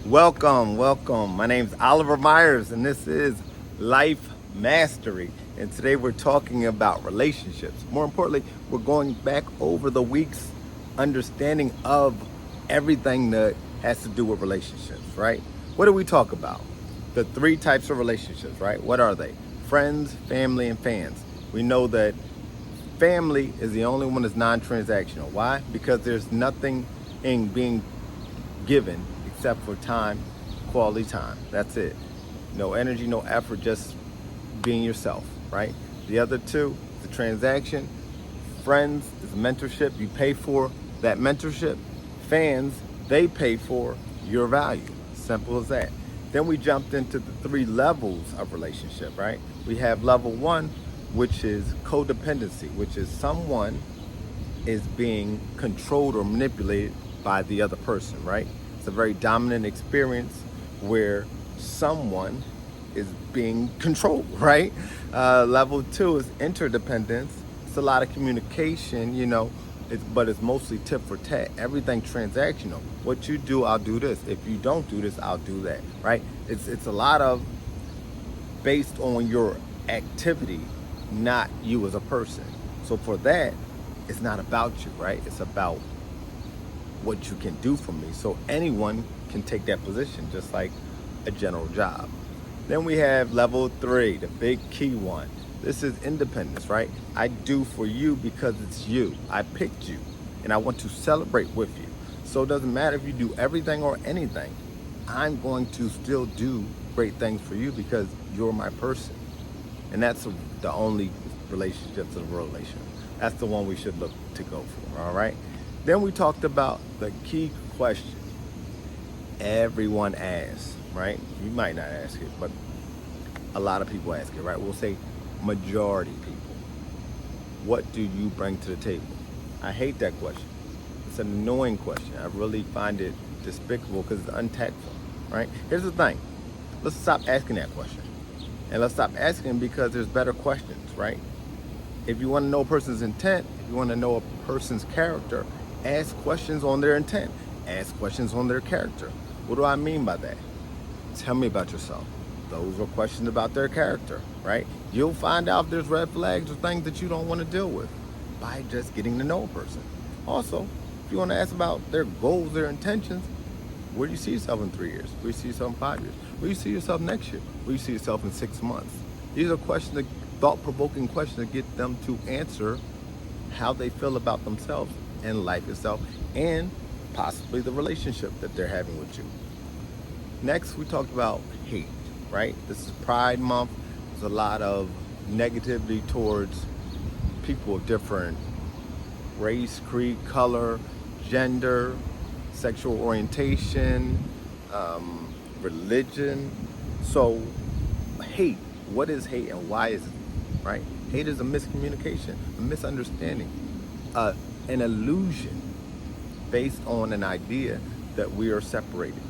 Welcome. My name's Oliver Myers, and this is Life Mastery. And today we're talking about relationships. More importantly, we're going back over the week's understanding of everything that has to do with relationships, right? What do we talk about? The three types of relationships, right? What are they? Friends, family, and fans. We know that family is the only one that's non-transactional. Why? Because there's nothing in being given except for time, quality time. That's it. No energy, no effort, just being yourself, right? The other two, the transaction. Friends is mentorship. You pay for that mentorship. Fans, they pay for your value. Simple as that. Then we jumped into the three levels of relationship, right? We have level one, which is codependency, which is someone is being controlled or manipulated by the other person, right? It's a very dominant experience where someone is being controlled, right? Level two is interdependence. It's a lot of communication, but it's mostly tit for tat. Everything transactional. What you do, I'll do this. If you don't do this, I'll do that, right? It's a lot of based on your activity, not you as a person. So for that, it's not about you, right? It's about what you can do for me. So anyone can take that position, just like a general job. Then we have level three, the big key one. This is independence, right? I do for you because it's you. I picked you and I want to celebrate with you. So it doesn't matter if you do everything or anything. I'm going to still do great things for you because you're my person. And that's the only relationship to the relation. That's the one we should look to go for, all right? Then we talked about the key question everyone asks, right? You might not ask it, but a lot of people ask it, right? We'll say majority people. What do you bring to the table? I hate that question. It's an annoying question. I really find it despicable because it's untactful, right? Here's the thing. Let's stop asking that question. And let's stop asking because there's better questions, right? If you want to know a person's intent, if you want to know a person's character, ask questions on their intent. Ask questions on their character. What do I mean by that? Tell me about yourself. Those are questions about their character, right? You'll find out if there's red flags or things that you don't want to deal with by just getting to know a person. Also, if you want to ask about their goals, their intentions, where do you see yourself in 3 years? Where do you see yourself in 5 years? Where do you see yourself next year? Where do you see yourself in 6 months? These are questions, thought-provoking questions that get them to answer how they feel about themselves and life itself and possibly the relationship that they're having with you. Next, we talked about hate, right? This is Pride Month. There's a lot of negativity towards people of different race, creed, color, gender, sexual orientation, religion. So hate, what is hate and why is it, right? Hate is a miscommunication, a misunderstanding, an illusion based on an idea that we are separated.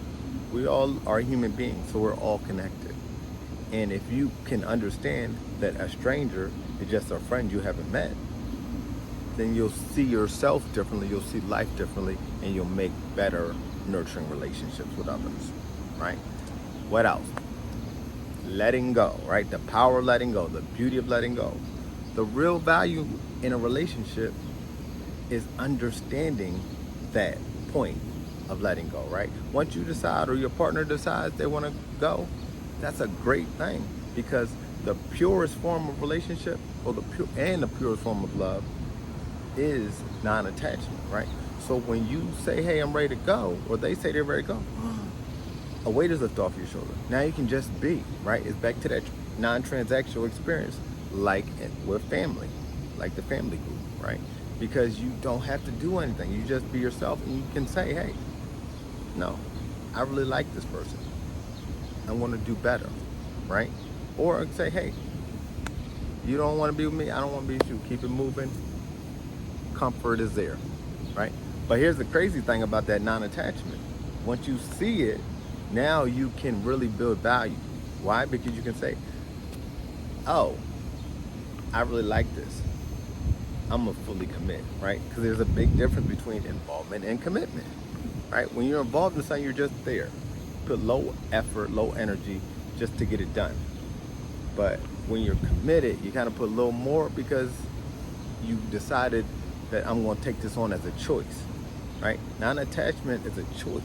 We all are human beings, so we're all connected. And if you can understand that a stranger is just a friend you haven't met, then you'll see yourself differently, you'll see life differently, and you'll make better, nurturing relationships with others, right? What else? Letting go, right? The power of letting go, the beauty of letting go. The real value in a relationship is understanding that point of letting go, right? Once you decide or your partner decides they want to go, that's a great thing because the purest form of relationship or the purest form of love is non-attachment, right? So when you say, hey, I'm ready to go, or they say they're ready to go, a weight is lifted off your shoulder. Now you can just be, right? It's back to that non-transactional experience like with family, like the family group, right? Because you don't have to do anything. You just be yourself and you can say, hey, no, I really like this person. I want to do better, right? Or say, hey, you don't want to be with me, I don't want to be with you. Keep it moving. Comfort is there, right? But here's the crazy thing about that non-attachment. Once you see it, now you can really build value. Why? Because you can say, oh, I really like this. I'm gonna fully commit, right? Because there's a big difference between involvement and commitment, right? When you're involved in something, you're just there. put low effort, low energy just to get it done. But when you're committed, you kind of put a little more because you decided that I'm going to take this on as a choice, right? Non-attachment is a choice.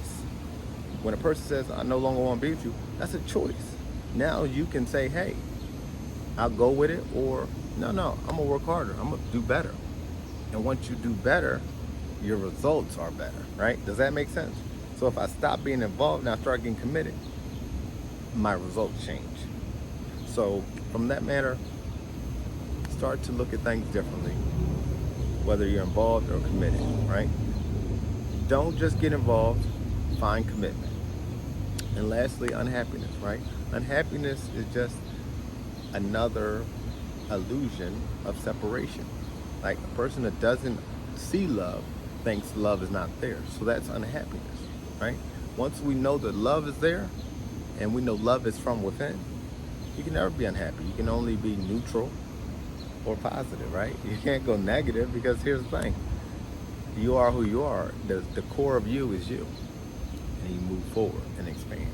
When a person says, I no longer want to be with you, that's a choice. Now you can say, hey, I'll go with it, or no, I'm going to work harder. I'm going to do better. And once you do better, your results are better, right? Does that make sense? So if I stop being involved and I start getting committed, my results change. So from that matter, start to look at things differently, whether you're involved or committed, right? Don't just get involved, find commitment. And lastly, unhappiness, right? Unhappiness is just another illusion of separation. Like a person that doesn't see love thinks love is not there. So that's unhappiness, right? Once we know that love is there and we know love is from within, you can never be unhappy. You can only be neutral or positive, right? You can't go negative because here's the thing. You are who you are. The core of you is you. And you move forward and expand.